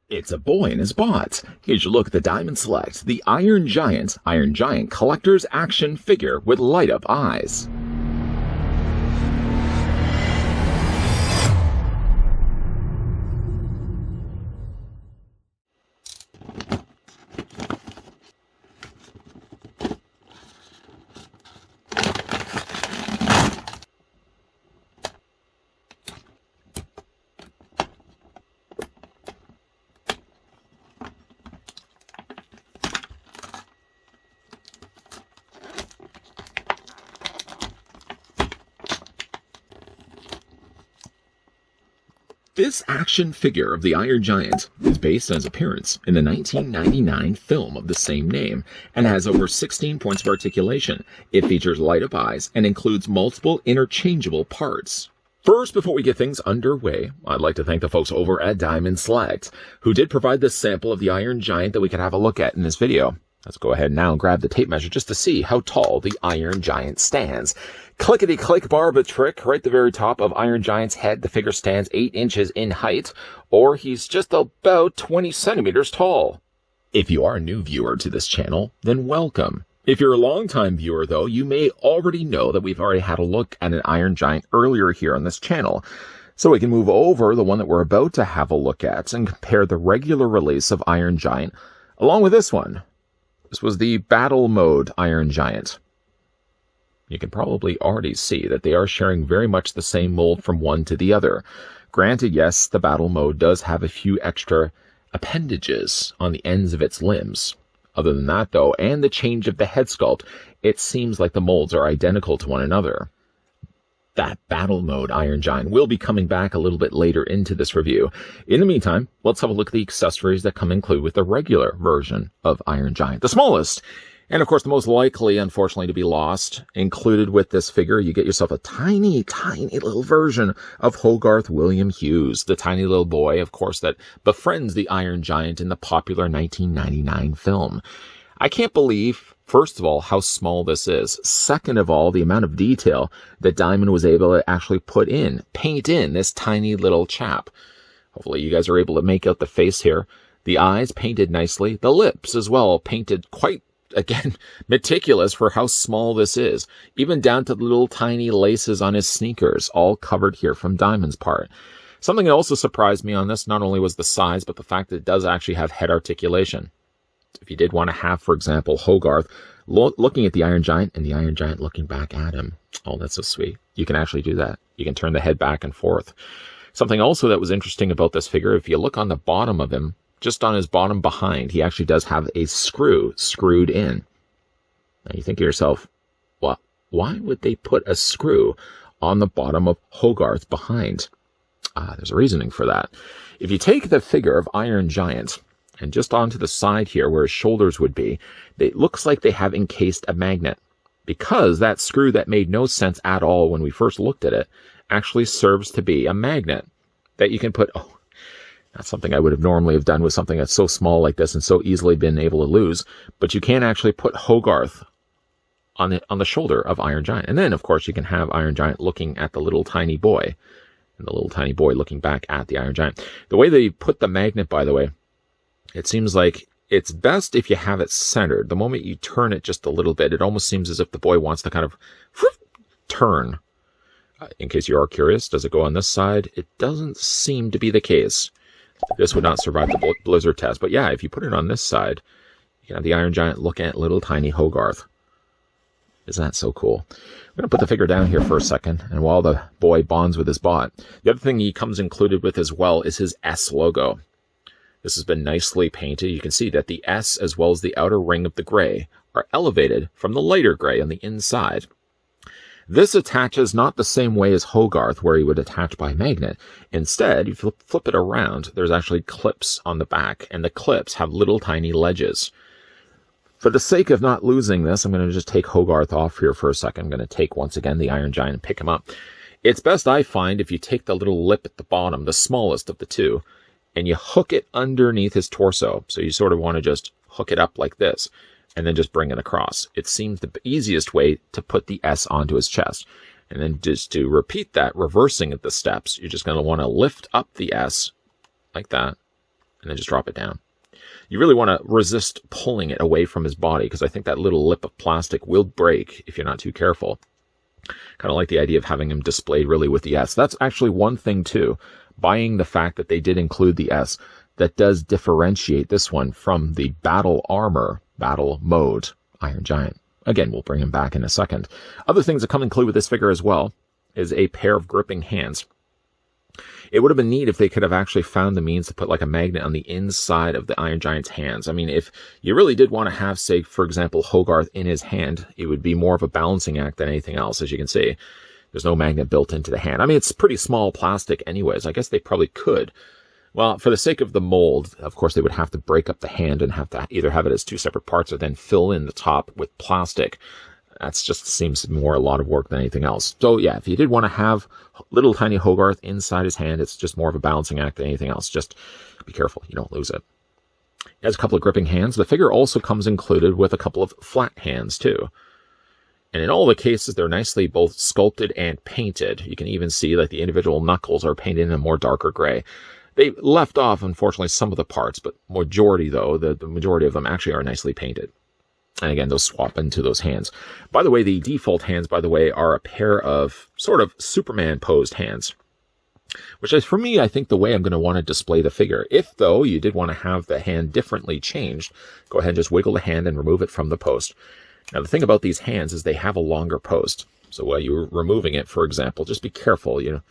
It's a boy and his bot. Here's your look at the Diamond Select, the Iron Giant Collector's Action Figure with light-up eyes. This action figure of the Iron Giant is based on his appearance in the 1999 film of the same name and has over 16 points of articulation. It features light-up eyes and includes multiple interchangeable parts. First, before we get things underway, I'd like to thank the folks over at Diamond Select, who did provide this sample of the Iron Giant that we could have a look at in this video. Let's go ahead now and grab the tape measure just to see how tall the Iron Giant stands. Clickety-click Barba trick, right at the very top of Iron Giant's head, the figure stands 8 inches in height, or he's just about 20 centimeters tall. If you are a new viewer to this channel, then welcome. If you're a longtime viewer, though, you may already know that we've already had a look at an Iron Giant earlier here on this channel. So we can move over the one that we're about to have a look at and compare the regular release of Iron Giant along with this one. This was the Battle Mode Iron Giant. You can probably already see that they are sharing very much the same mold from one to the other. Granted, yes, the Battle Mode does have a few extra appendages on the ends of its limbs. Other than that, though, and the change of the head sculpt, it seems like the molds are identical to one another. That Battle Mode Iron Giant will be coming back a little bit later into this review. In the meantime, let's have a look at the accessories that come included with the regular version of Iron Giant. The smallest, and of course the most likely, unfortunately, to be lost, included with this figure, you get yourself a tiny, tiny little version of Hogarth William Hughes, the tiny little boy, of course, that befriends the Iron Giant in the popular 1999 film. I can't believe, first of all, how small this is. Second of all, the amount of detail that Diamond was able to actually paint in this tiny little chap. Hopefully you guys are able to make out the face here. The eyes painted nicely. The lips as well painted quite, again, meticulous for how small this is. Even down to the little tiny laces on his sneakers, all covered here from Diamond's part. Something that also surprised me on this, not only was the size, but the fact that it does actually have head articulation. If you did want to have, for example, Hogarth looking at the Iron Giant and the Iron Giant looking back at him. Oh, that's so sweet. You can actually do that. You can turn the head back and forth. Something also that was interesting about this figure, if you look on the bottom of him, just on his bottom behind, he actually does have a screw screwed in. Now you think to yourself, well, why would they put a screw on the bottom of Hogarth behind? There's a reasoning for that. If you take the figure of Iron Giant and just onto the side here where his shoulders would be, it looks like they have encased a magnet, because that screw that made no sense at all when we first looked at it actually serves to be a magnet that you can put. Oh, that's something I would have normally have done with something that's so small like this and so easily been able to lose, but you can actually put Hogarth on the shoulder of Iron Giant. And then, of course, you can have Iron Giant looking at the little tiny boy, and the little tiny boy looking back at the Iron Giant. The way they put the magnet, by the way, it seems like it's best if you have it centered. The moment you turn it just a little bit, it almost seems as if the boy wants to kind of turn. In case you are curious, does it go on this side? It doesn't seem to be the case. This would not survive the blizzard test. But yeah, if you put it on this side, you can have the Iron Giant looking at little tiny Hogarth. Isn't that so cool? I'm going to put the figure down here for a second, and while the boy bonds with his bot, the other thing he comes included with as well is his S logo. This has been nicely painted. You can see that the S as well as the outer ring of the gray are elevated from the lighter gray on the inside. This attaches not the same way as Hogarth, where he would attach by magnet. Instead, you flip it around, there's actually clips on the back, and the clips have little tiny ledges. For the sake of not losing this, I'm going to just take Hogarth off here for a second. I'm going to take, once again, the Iron Giant and pick him up. It's best, I find, if you take the little lip at the bottom, the smallest of the two, and you hook it underneath his torso. So you sort of want to just hook it up like this, and then just bring it across. It seems the easiest way to put the S onto his chest. And then just to repeat that, reversing at the steps, you're just going to want to lift up the S like that, and then just drop it down. You really want to resist pulling it away from his body, because I think that little lip of plastic will break if you're not too careful. Kind of like the idea of having him displayed really with the S. That's actually one thing too, buying the fact that they did include the S, that does differentiate this one from the battle armor, battle mode Iron Giant. Again, we'll bring him back in a second. Other things that come included with this figure as well is a pair of gripping hands. It would have been neat if they could have actually found the means to put like a magnet on the inside of the Iron Giant's hands. I mean, if you really did want to have, say, for example, Hogarth in his hand, it would be more of a balancing act than anything else. As you can see, there's no magnet built into the hand. I mean, it's pretty small plastic anyways. I guess they probably could. Well, for the sake of the mold, of course, they would have to break up the hand and have to either have it as two separate parts or then fill in the top with plastic. That's just seems more a lot of work than anything else. So yeah, if you did want to have little tiny Hogarth inside his hand, it's just more of a balancing act than anything else. Just be careful you don't lose it. It has a couple of gripping hands. The figure also comes included with a couple of flat hands too. And in all the cases, they're nicely both sculpted and painted. You can even see like the individual knuckles are painted in a more darker gray. They left off, unfortunately, some of the parts, but majority though, the majority of them actually are nicely painted. And again, those swap into those hands. By the way, the default hands, by the way, are a pair of sort of Superman posed hands, which is, for me, I think the way I'm going to want to display the figure. If, though, you did want to have the hand differently changed, go ahead and just wiggle the hand and remove it from the post. Now, the thing about these hands is they have a longer post. So while you're removing it, for example, just be careful. You know,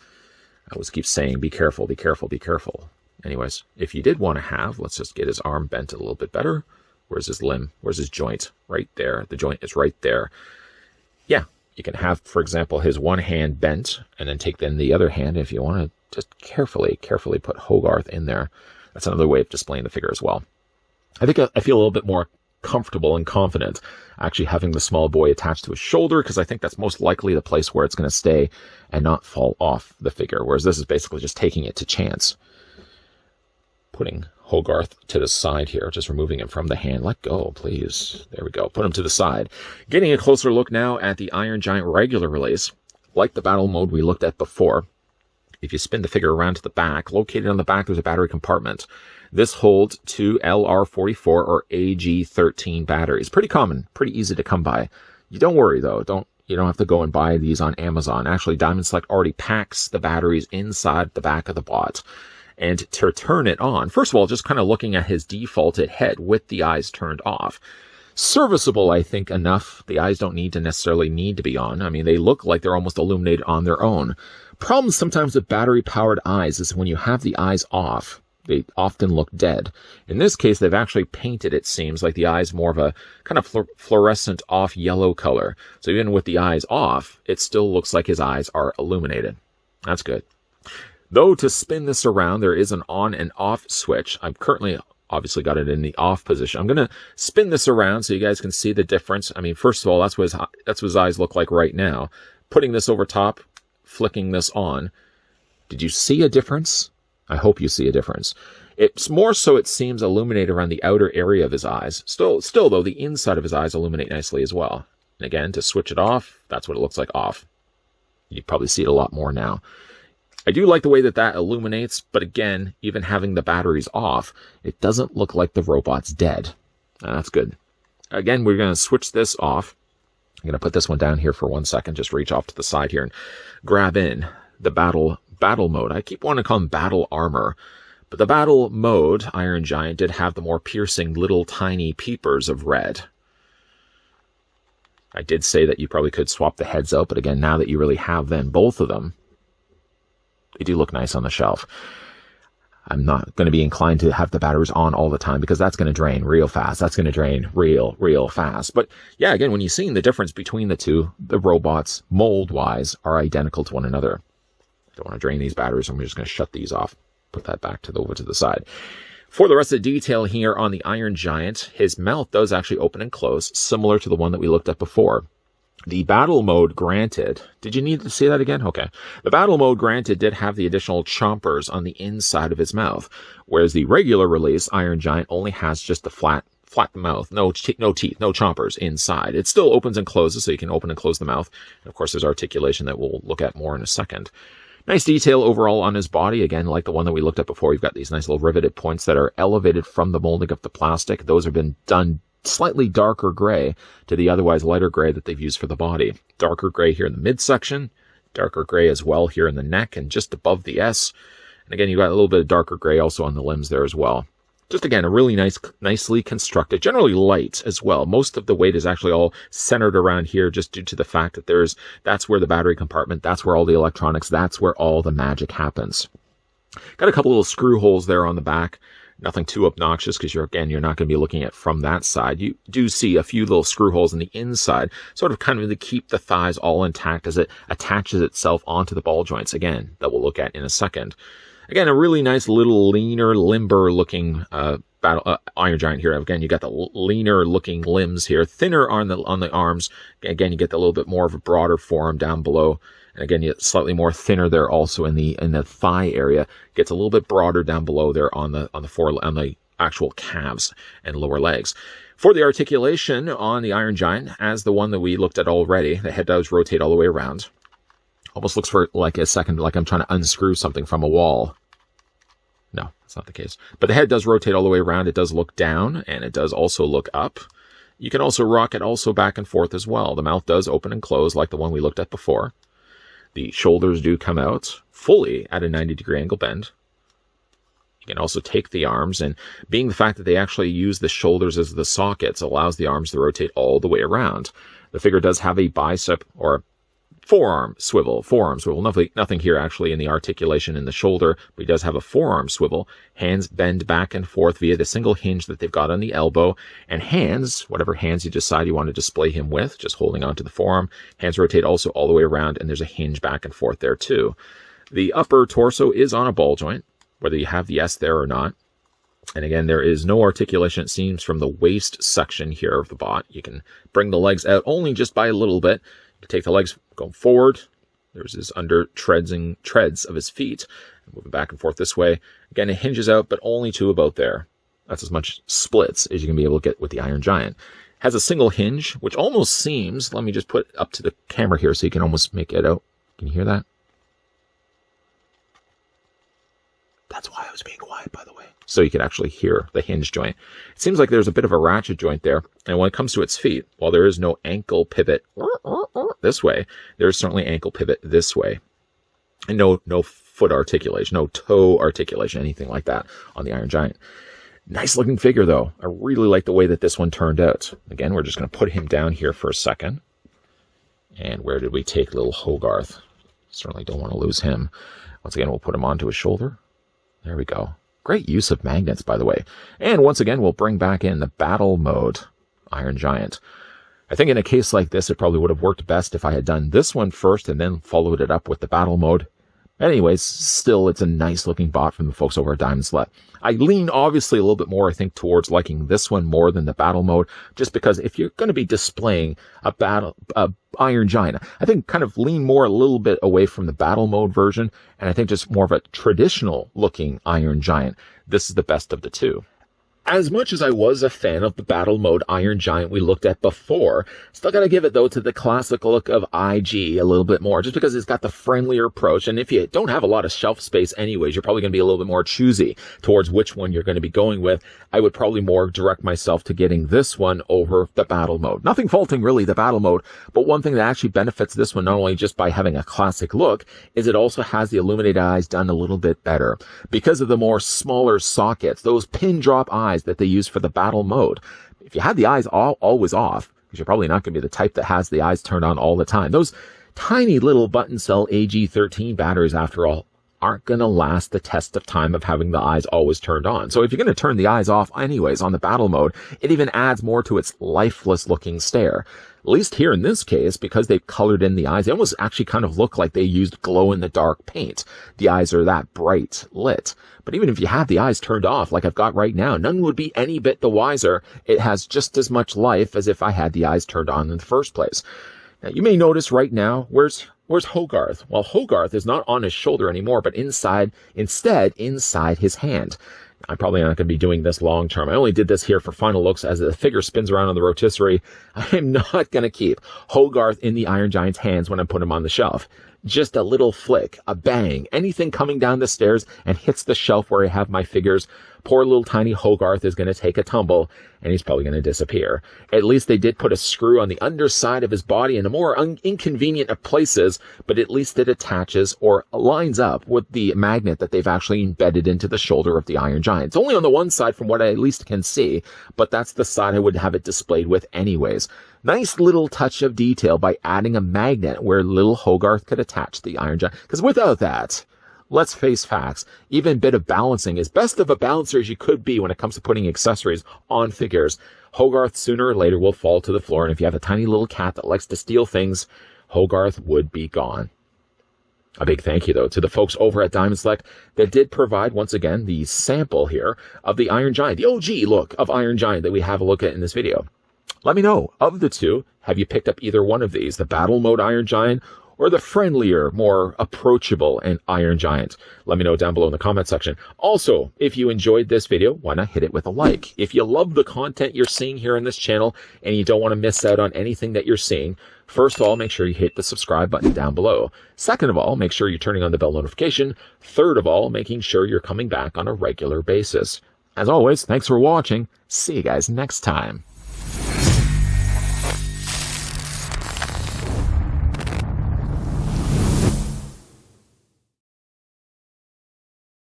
I always keep saying, be careful, be careful, be careful. Anyways, if you did want to have, let's just get his arm bent a little bit better. Where's his limb? Where's his joint? Right there. The joint is right there. Yeah, you can have, for example, his one hand bent and then take then the other hand. If you want to just carefully put Hogarth in there. That's another way of displaying the figure as well. I think I feel a little bit more comfortable and confident actually having the small boy attached to his shoulder, because I think that's most likely the place where it's going to stay and not fall off the figure. Whereas this is basically just taking it to chance. Putting Hogarth to the side here, just removing him from the hand. Let go, please. There we go. Put him to the side. Getting a closer look now at the Iron Giant regular release. Like the battle mode we looked at before, if you spin the figure around to the back, located on the back, there's a battery compartment. This holds two LR44 or AG13 batteries. Pretty common, pretty easy to come by. You don't worry though. You don't have to go and buy these on Amazon. Actually, Diamond Select already packs the batteries inside the back of the bot. And to turn it on, first of all, just kind of looking at his defaulted head with the eyes turned off. Serviceable, I think, enough. The eyes don't necessarily need to be on. I mean, they look like they're almost illuminated on their own. Problem sometimes with battery-powered eyes is when you have the eyes off, they often look dead. In this case, they've actually painted, it seems, like the eyes more of a kind of fluorescent off yellow color. So even with the eyes off, it still looks like his eyes are illuminated. That's good. Though to spin this around, there is an on and off switch. I've currently obviously got it in the off position. I'm going to spin this around so you guys can see the difference. I mean, first of all, that's what his eyes look like right now. Putting this over top, flicking this on. Did you see a difference? I hope you see a difference. It's more so it seems illuminated around the outer area of his eyes. Still though, the inside of his eyes illuminate nicely as well. And again, to switch it off, that's what it looks like off. You probably see it a lot more now. I do like the way that illuminates, but again, even having the batteries off, it doesn't look like the robot's dead. That's good. Again, we're going to switch this off. I'm going to put this one down here for 1 second, just reach off to the side here and grab in the battle mode. I keep wanting to call them battle armor, but the battle mode, Iron Giant, did have the more piercing little tiny peepers of red. I did say that you probably could swap the heads out, but again, now that you really have them, both of them, they do look nice on the shelf. I'm not going to be inclined to have the batteries on all the time because that's going to drain real fast. That's going to drain real fast. But yeah, again, when you're seeing the difference between the two, the robots, mold-wise, are identical to one another. I don't want to drain these batteries, so I'm just going to shut these off. Put that back over to the side. For the rest of the detail here on the Iron Giant, his mouth does actually open and close, similar to the one that we looked at before. The battle mode granted, did you need to see that again? Okay. The battle mode granted did have the additional chompers on the inside of his mouth, whereas the regular release Iron Giant only has just the flat mouth, no teeth, no chompers inside. It still opens and closes, so you can open and close the mouth. And of course, there's articulation that we'll look at more in a second. Nice detail overall on his body. Again, like the one that we looked at before, you've got these nice little riveted points that are elevated from the molding of the plastic. Those have been done slightly darker gray to the otherwise lighter gray that they've used for the body. Darker gray here in the midsection, darker gray as well here in the neck and just above the S. And again, you've got a little bit of darker gray also on the limbs there as well. Just again, a really nicely constructed, generally light as well. Most of the weight is actually all centered around here just due to the fact that that's where the battery compartment, that's where all the electronics, that's where all the magic happens. Got a couple little screw holes there on the back. Nothing too obnoxious because you're not going to be looking at from that side. You do see a few little screw holes in the inside, sort of kind of to keep the thighs all intact as it attaches itself onto the ball joints. Again, that we'll look at in a second. Again, a really nice little leaner, limber looking Iron Giant here. Again, you got the leaner looking limbs here, thinner on the arms. Again, you get a little bit more of a broader forearm down below. And again, you get slightly more thinner there also in the thigh area. Gets a little bit broader down below there on the actual calves and lower legs. For the articulation on the Iron Giant, as the one that we looked at already, the head does rotate all the way around. Almost looks for like a second, like I'm trying to unscrew something from a wall. No, that's not the case. But the head does rotate all the way around. It does look down, and it does also look up. You can also rock it also back and forth as well. The mouth does open and close like the one we looked at before. The shoulders do come out fully at a 90-degree angle bend. You can also take the arms, and being the fact that they actually use the shoulders as the sockets allows the arms to rotate all the way around. The figure does have a bicep or forearm swivel. Nothing here actually in the articulation in the shoulder, but he does have a forearm swivel. Hands bend back and forth via the single hinge that they've got on the elbow, and hands, whatever hands you decide you want to display him with, just holding onto the forearm. Hands rotate also all the way around, and there's a hinge back and forth there too. The upper torso is on a ball joint, whether you have the S there or not. And again, there is no articulation, it seems, from the waist section here of the bot. You can bring the legs out only just by a little bit. You can take the legs going forward. There's his under treads of his feet. Moving back and forth this way. Again, it hinges out, but only to about there. That's as much splits as you can be able to get with the Iron Giant. Has a single hinge, which almost seems, let me just put it up to the camera here so you can almost make it out. Can you hear that? That's why I was being quiet, by the way. So you can actually hear the hinge joint. It seems like there's a bit of a ratchet joint there. And when it comes to its feet, while there is no ankle pivot this way, there is certainly ankle pivot this way. And no foot articulation, no toe articulation, anything like that on the Iron Giant. Nice looking figure, though. I really like the way that this one turned out. Again, we're just going to put him down here for a second. And where did we take little Hogarth? Certainly don't want to lose him. Once again, we'll put him onto his shoulder. There we go. Great use of magnets, by the way. And once again, we'll bring back in the battle mode Iron Giant. I think in a case like this, it probably would have worked best if I had done this one first and then followed it up with the battle mode. Anyways, still, it's a nice looking bot from the folks over at Dahm's Life. I lean obviously a little bit more, I think, towards liking this one more than the battle mode, just because if you're going to be displaying a Iron Giant, I think kind of lean more a little bit away from the battle mode version, and I think just more of a traditional looking Iron Giant. This is the best of the two. As much as I was a fan of the battle mode Iron Giant we looked at before, still gotta give it though to the classic look of IG a little bit more, just because it's got the friendlier approach. And if you don't have a lot of shelf space anyways, you're probably gonna be a little bit more choosy towards which one you're gonna be going with. I would probably more direct myself to getting this one over the battle mode. Nothing faulting really the battle mode, but one thing that actually benefits this one, not only just by having a classic look, is it also has the illuminated eyes done a little bit better. Because of the more smaller sockets, those pin drop eyes that they use for the battle mode. If you had the eyes always off, because you're probably not going to be the type that has the eyes turned on all the time, those tiny little button cell AG13 batteries, after all, aren't going to last the test of time of having the eyes always turned on. So if you're going to turn the eyes off anyways on the battle mode, it even adds more to its lifeless looking stare. At least here in this case, because they've colored in the eyes, they almost actually kind of look like they used glow-in-the-dark paint. The eyes are that bright lit. But even if you have the eyes turned off, like I've got right now, none would be any bit the wiser. It has just as much life as if I had the eyes turned on in the first place. Now, you may notice right now, where's Hogarth? Well, Hogarth is not on his shoulder anymore, but instead inside his hand. I'm probably not going to be doing this long term. I only did this here for final looks as the figure spins around on the rotisserie. I am not going to keep Hogarth in the Iron Giant's hands when I put him on the shelf. Just a little flick, a bang, anything coming down the stairs and hits the shelf where I have my figures. Poor little tiny Hogarth is going to take a tumble, and he's probably going to disappear. At least they did put a screw on the underside of his body in a more inconvenient of places, but at least it attaches or lines up with the magnet that they've actually embedded into the shoulder of the Iron Giant. It's only on the one side from what I at least can see, but that's the side I would have it displayed with anyways. Nice little touch of detail by adding a magnet where little Hogarth could attach the Iron Giant, because without that, let's face facts, even a bit of balancing, as best of a balancer as you could be when it comes to putting accessories on figures, Hogarth sooner or later will fall to the floor, and if you have a tiny little cat that likes to steal things, Hogarth would be gone. A big thank you, though, to the folks over at Dahmm Life that did provide, once again, the sample here of the Iron Giant, the OG look of Iron Giant that we have a look at in this video. Let me know, of the two, have you picked up either one of these, the Battle Mode Iron Giant or the friendlier, more approachable and Iron Giant? Let me know down below in the comment section. Also, if you enjoyed this video, why not hit it with a like? If you love the content you're seeing here on this channel and you don't want to miss out on anything that you're seeing, first of all, make sure you hit the subscribe button down below. Second of all, make sure you're turning on the bell notification. Third of all, making sure you're coming back on a regular basis. As always, thanks for watching. See you guys next time.